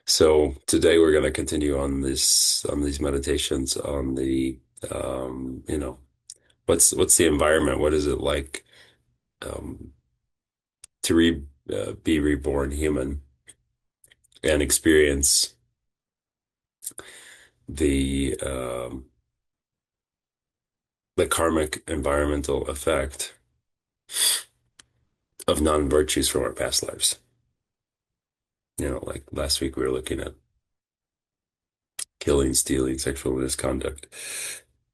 So today we're going to continue on these meditations on the what's the environment? What is it like um, to be reborn human and experience the karmic environmental effect of non-virtues from our past lives. Like last week we were looking at killing, stealing, sexual misconduct,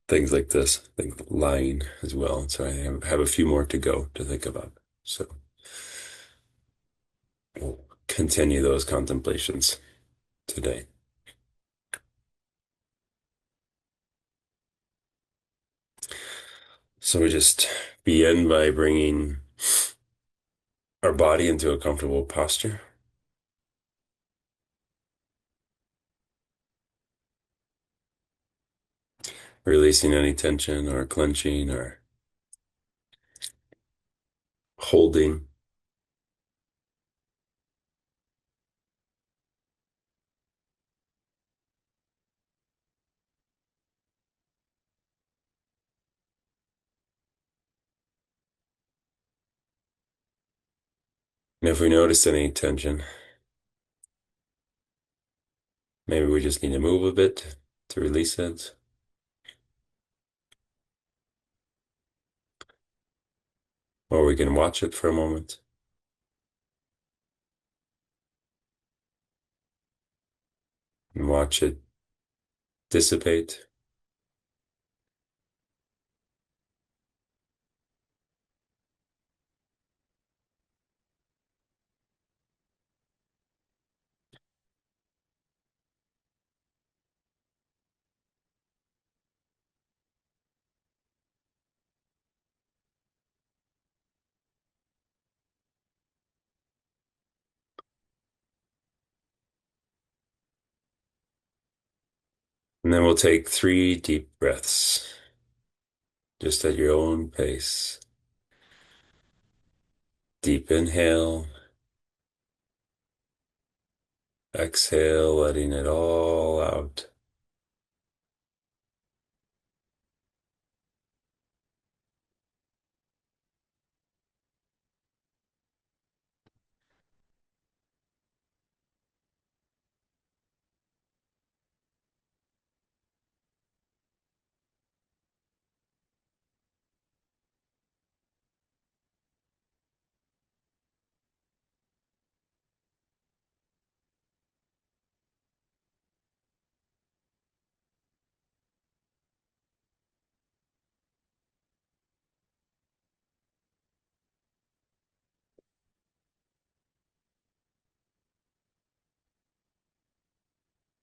things like this, things lying as well. So I have a few more to go to think about. So we'll continue those contemplations today. So we just begin by bringing our body into a comfortable posture, releasing any tension or clenching or holding. And if we notice any tension, maybe we just need to move a bit to release it. Or we can watch it for a moment and watch it dissipate. And then we'll take 3 deep breaths, just at your own pace. Deep inhale, exhale, letting it all out.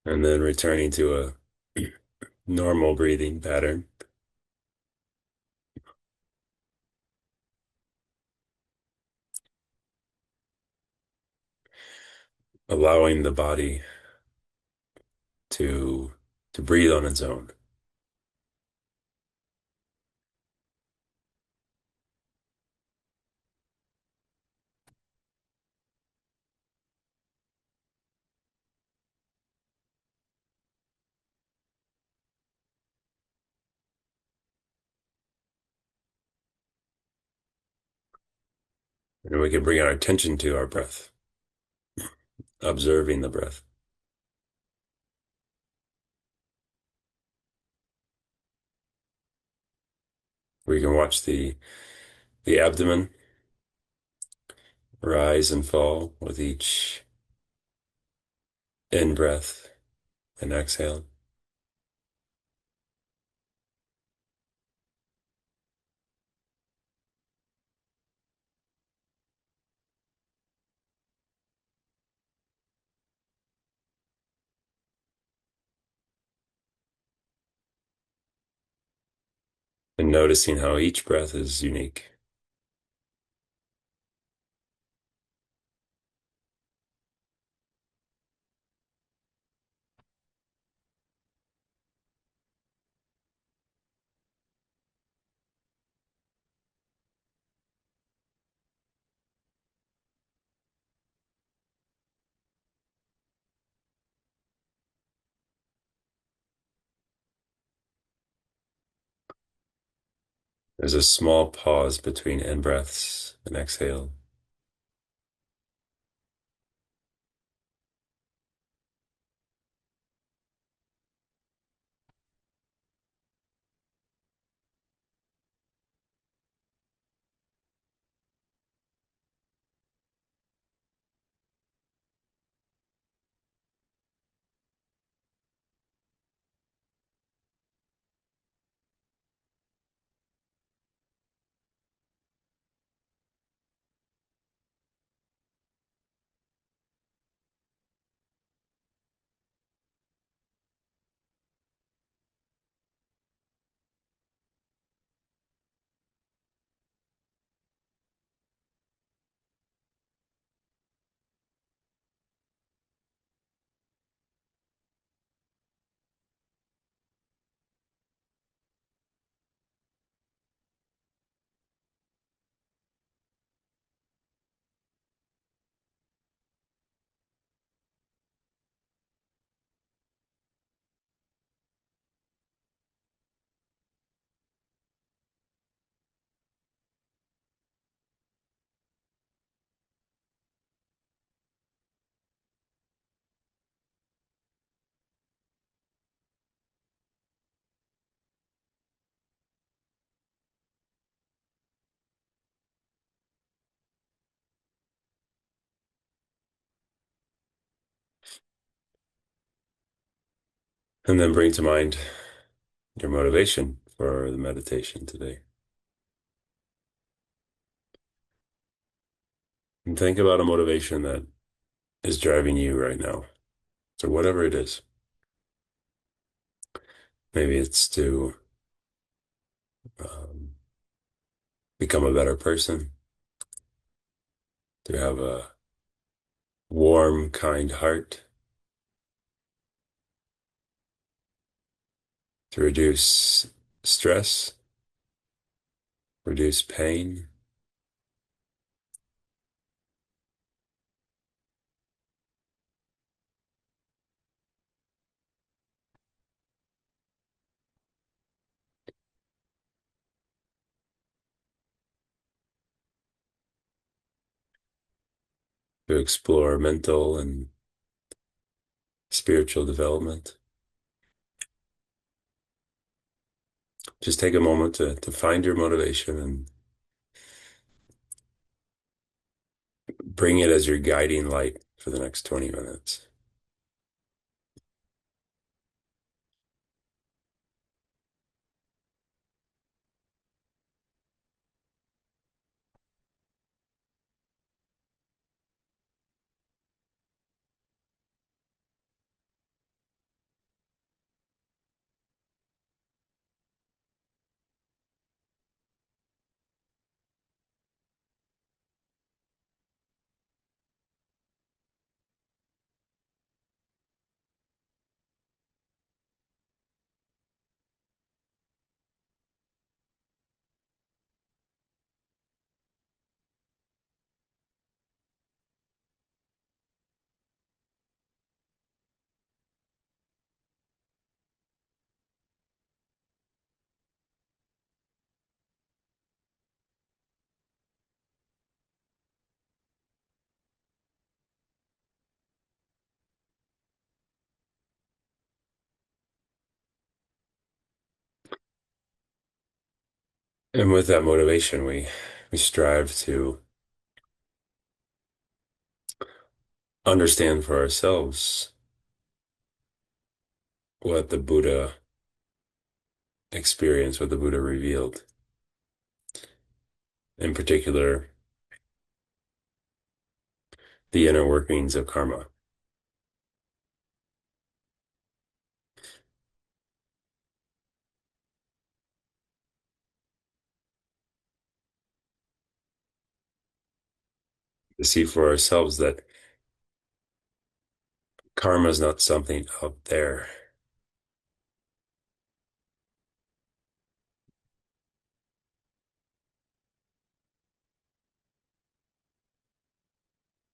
And then returning to a normal breathing pattern, allowing the body to to breathe on its own. And we can bring our attention to our breath, observing the breath. We can watch the abdomen rise and fall with each in breath and exhale. And noticing how each breath is unique. There's a small pause between in-breaths and exhale. And then bring to mind your motivation for the meditation today. And think about a motivation that is driving you right now. So whatever it is, maybe it's to um, become a better person, to have a warm, kind heart, to reduce stress, reduce pain, to explore mental and spiritual development. Just take a moment to find your motivation and bring it as your guiding light for the next 20 minutes. And with that motivation, we strive to understand for ourselves what the Buddha experienced, what the Buddha revealed. In particular, the inner workings of karma. To see for ourselves that karma is not something out there.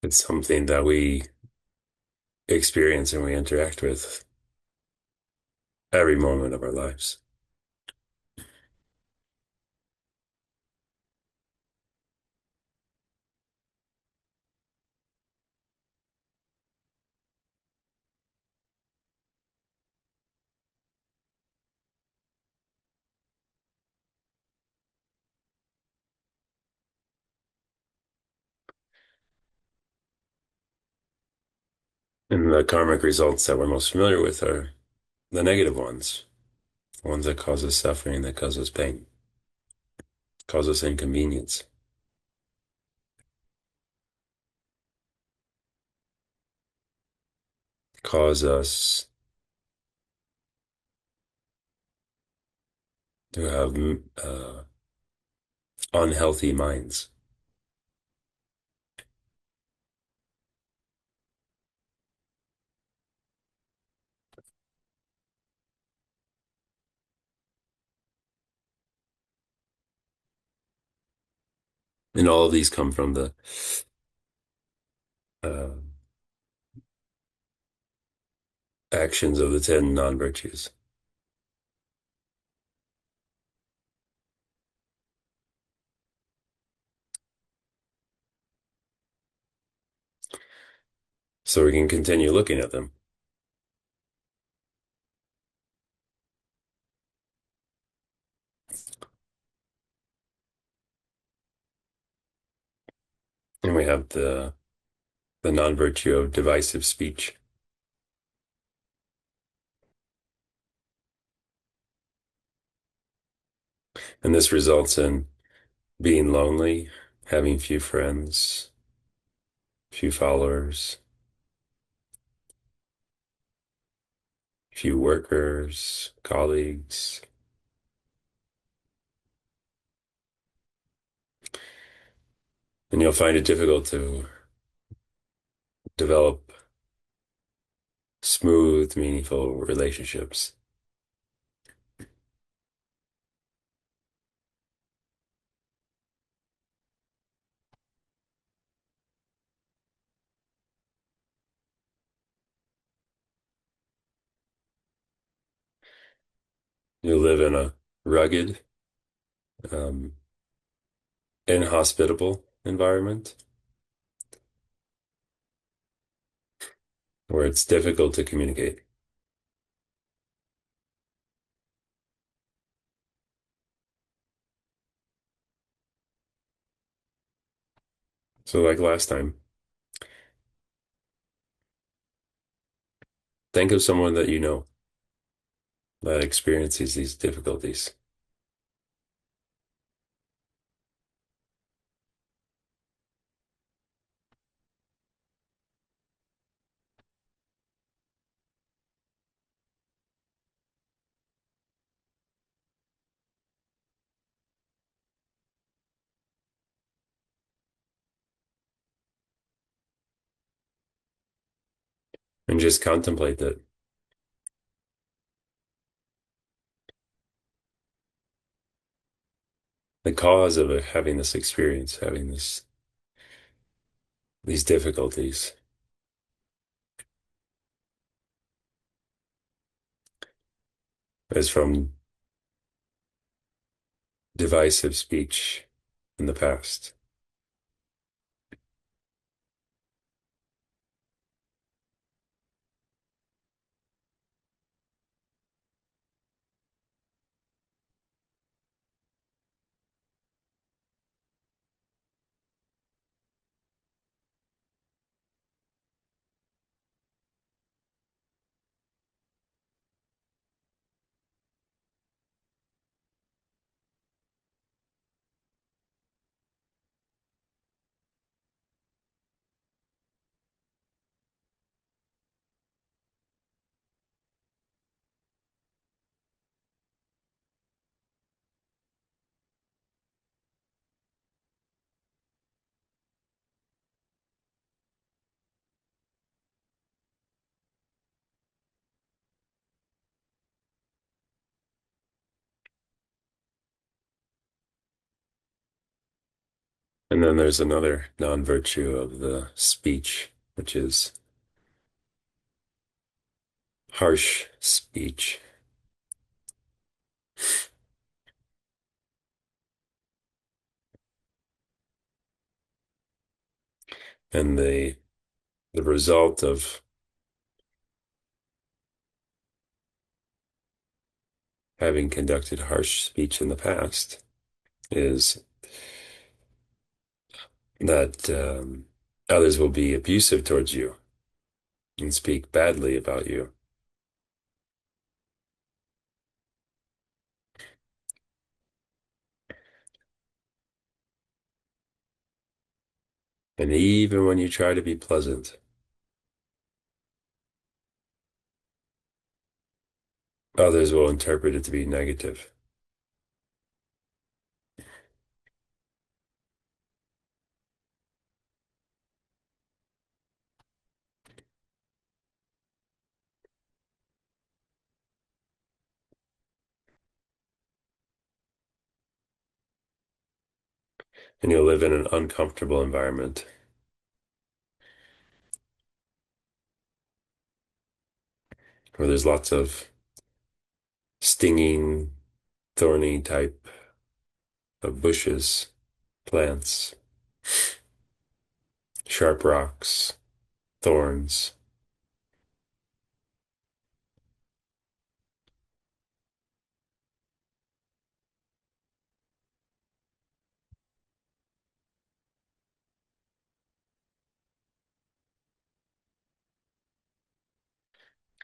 It's something that we experience and we interact with every moment of our lives. And the karmic results that we're most familiar with are the negative ones, the ones that cause us suffering, that cause us pain, cause us inconvenience, cause us to have unhealthy minds. And all of these come from the uh, actions of the 10 non-virtues. So we can continue looking at them. And we have the non-virtue of divisive speech. And this results in being lonely, having few friends, few followers, few workers, colleagues. And you'll find it difficult to develop smooth, meaningful relationships. You live in a rugged, um, inhospitable environment where it's difficult to communicate. So, like last time, think of someone that you know that experiences these difficulties and just contemplate that the cause of having this experience, having these difficulties is from divisive speech in the past. And then there's another non-virtue of the speech, which is harsh speech. And the result of having conducted harsh speech in the past is that others will be abusive towards you. and speak badly about you. And even when you try to be pleasant, others will interpret it to be negative. And you'll live in an uncomfortable environment where there's lots of stinging, thorny type of bushes, plants, sharp rocks, thorns.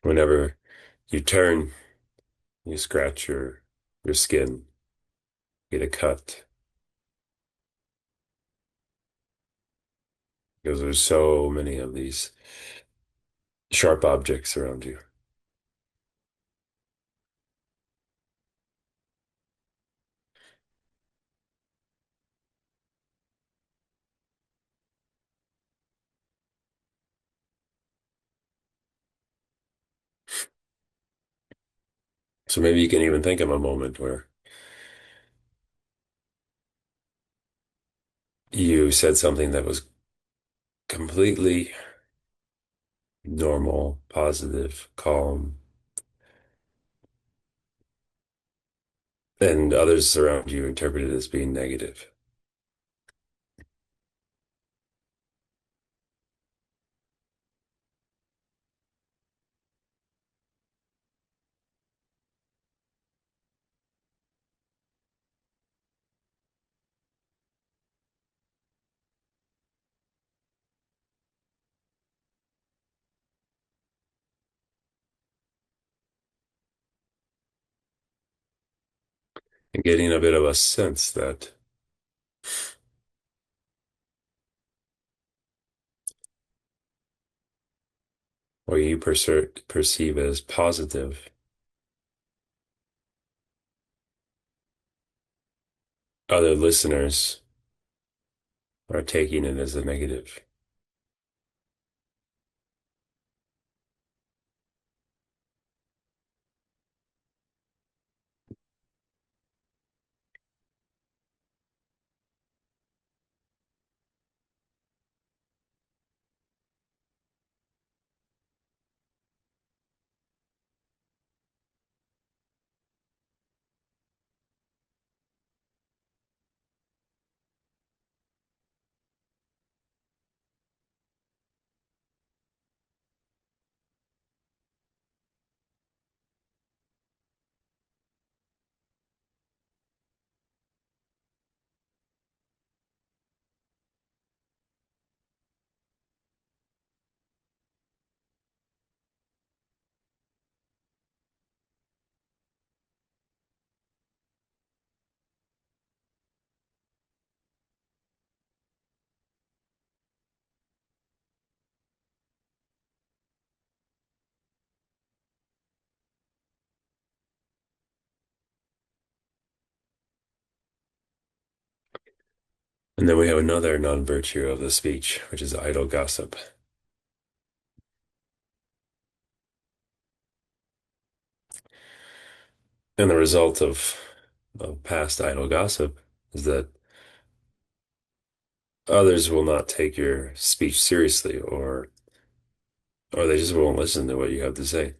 Whenever you turn, you scratch your skin, get a cut, because there's so many of these sharp objects around you. So maybe you can even think of a moment where you said something that was completely normal, positive, calm, and others around you interpret it as being negative. And getting a bit of a sense that what you perceive as positive, other listeners are taking it as a negative. And then we have another non-virtue of the speech, which is idle gossip. And the result of past idle gossip is that others will not take your speech seriously, or they just won't listen to what you have to say.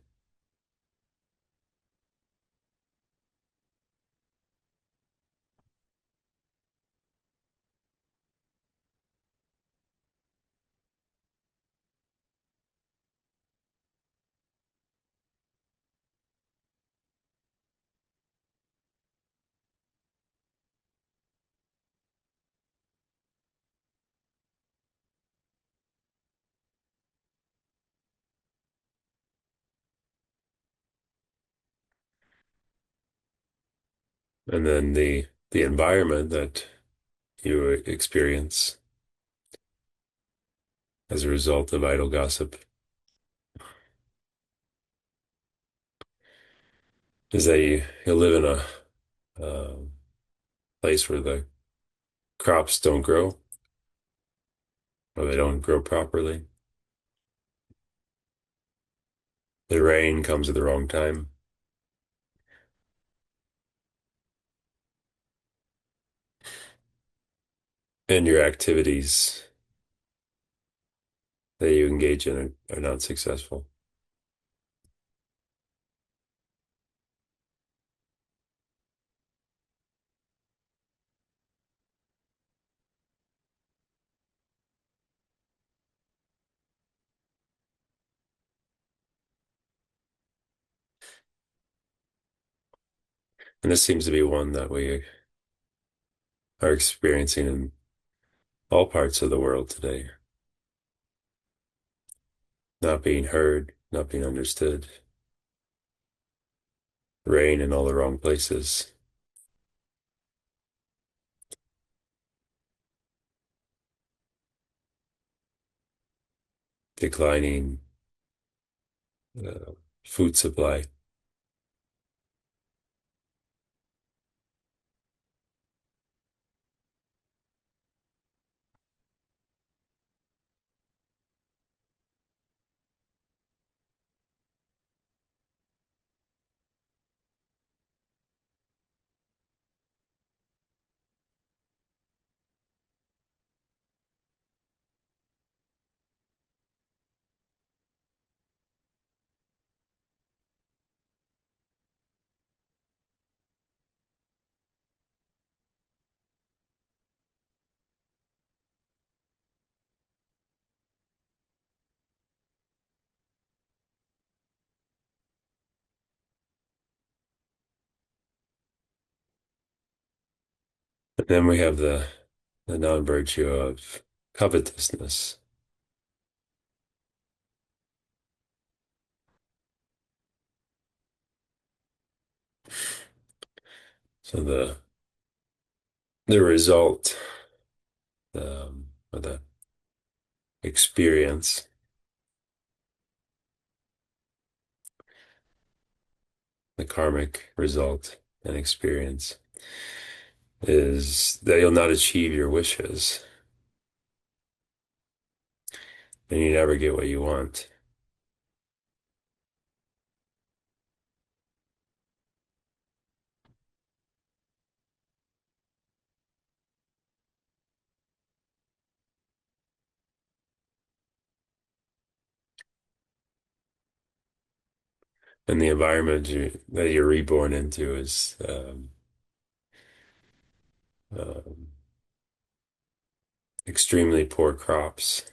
And then the environment that you experience as a result of idle gossip is that you live in a place where the crops don't grow or they don't grow properly. The rain comes at the wrong time, and your activities that you engage in are not successful. And this seems to be one that we are experiencing in all parts of the world today. Not being heard, not being understood, rain in all the wrong places, declining food supply. And then we have the non-virtue of covetousness. So the result, or the experience, the karmic result and experience is that you'll not achieve your wishes and you never get what you want. And the environment that you're reborn into is um, extremely poor crops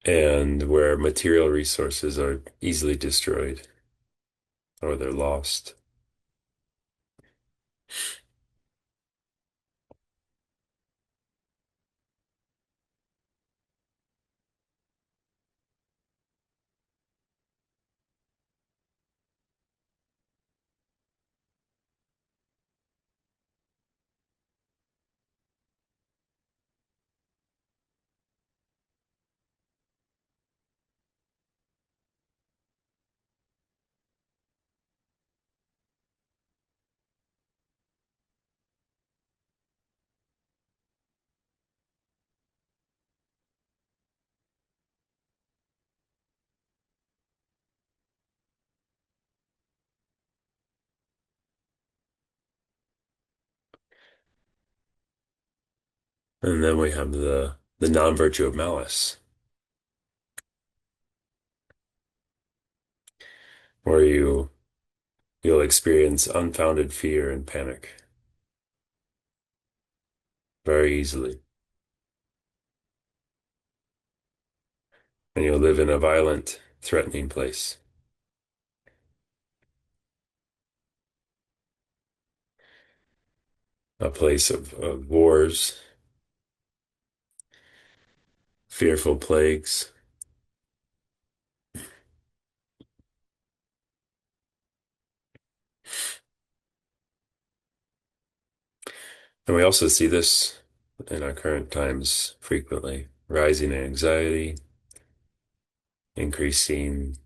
and where material resources are easily destroyed or they're lost. And then we have the non-virtue of malice, where you'll experience unfounded fear and panic very easily. And you'll live in a violent, threatening place, a place of wars, fearful plagues, And we also see this in our current times frequently, rising anxiety, increasing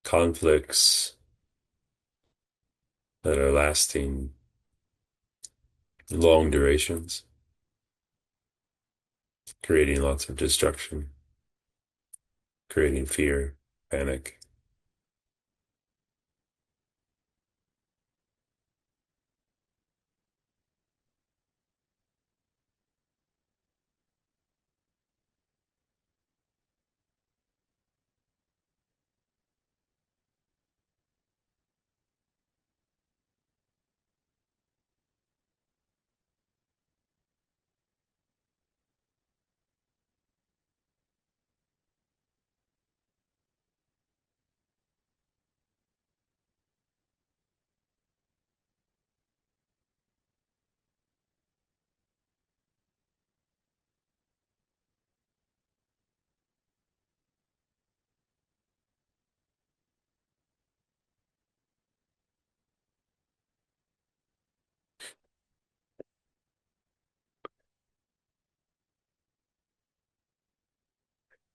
conflicts that are lasting long durations, creating lots of destruction, creating fear, panic.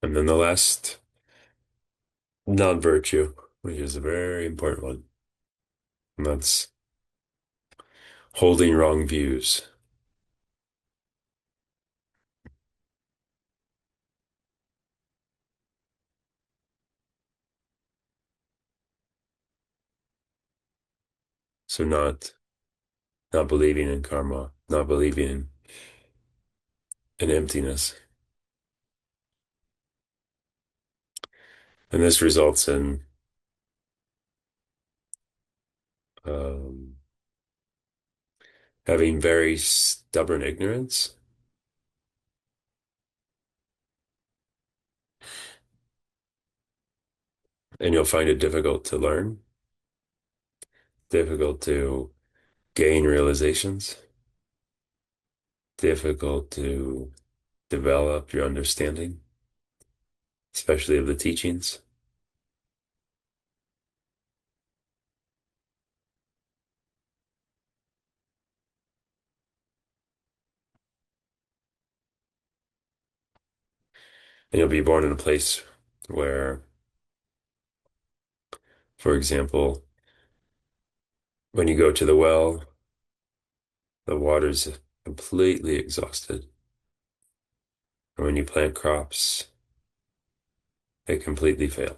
And then the last non-virtue, which is a very important one, and that's holding wrong views. So not believing in karma, not believing in emptiness. And this results in um, having very stubborn ignorance, and you'll find it difficult to learn, difficult to gain realizations, difficult to develop your understanding, especially of the teachings. And you'll be born in a place where, for example, when you go to the well, the water's completely exhausted. And when you plant crops, they completely fail.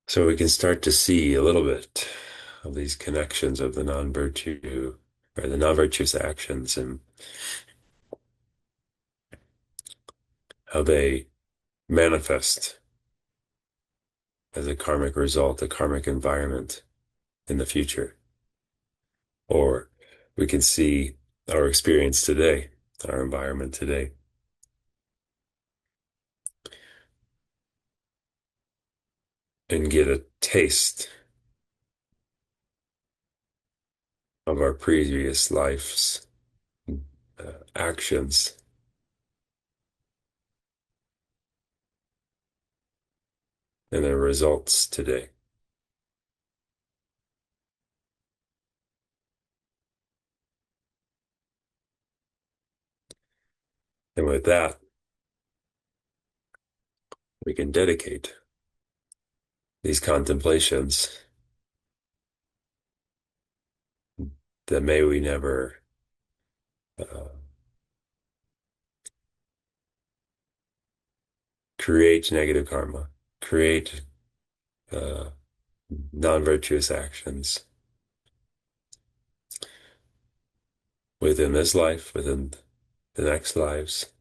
So we can start to see a little bit of these connections of the non-virtue or the non-virtuous actions and how they manifest as a karmic result, a karmic environment in the future. Or we can see our experience today, our environment today, and get a taste of our previous life's actions and their results today. And with that, we can dedicate these contemplations that may we never uh, create negative karma, create uh, non-virtuous actions within this life, within the next lives,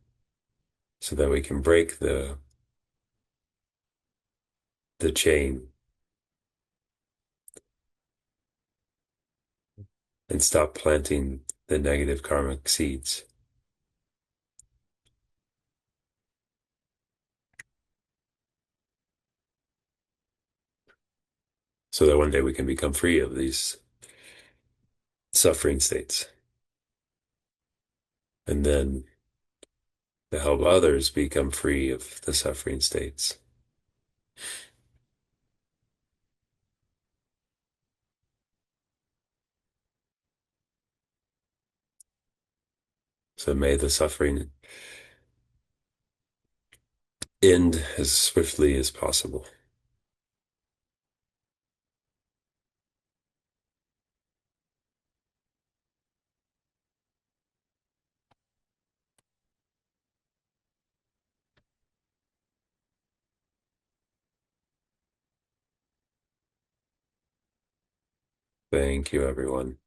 so that we can break the chain and stop planting the negative karmic seeds, so that one day we can become free of these suffering states, and then to help others become free of the suffering states. So may the suffering end as swiftly as possible. Thank you, everyone.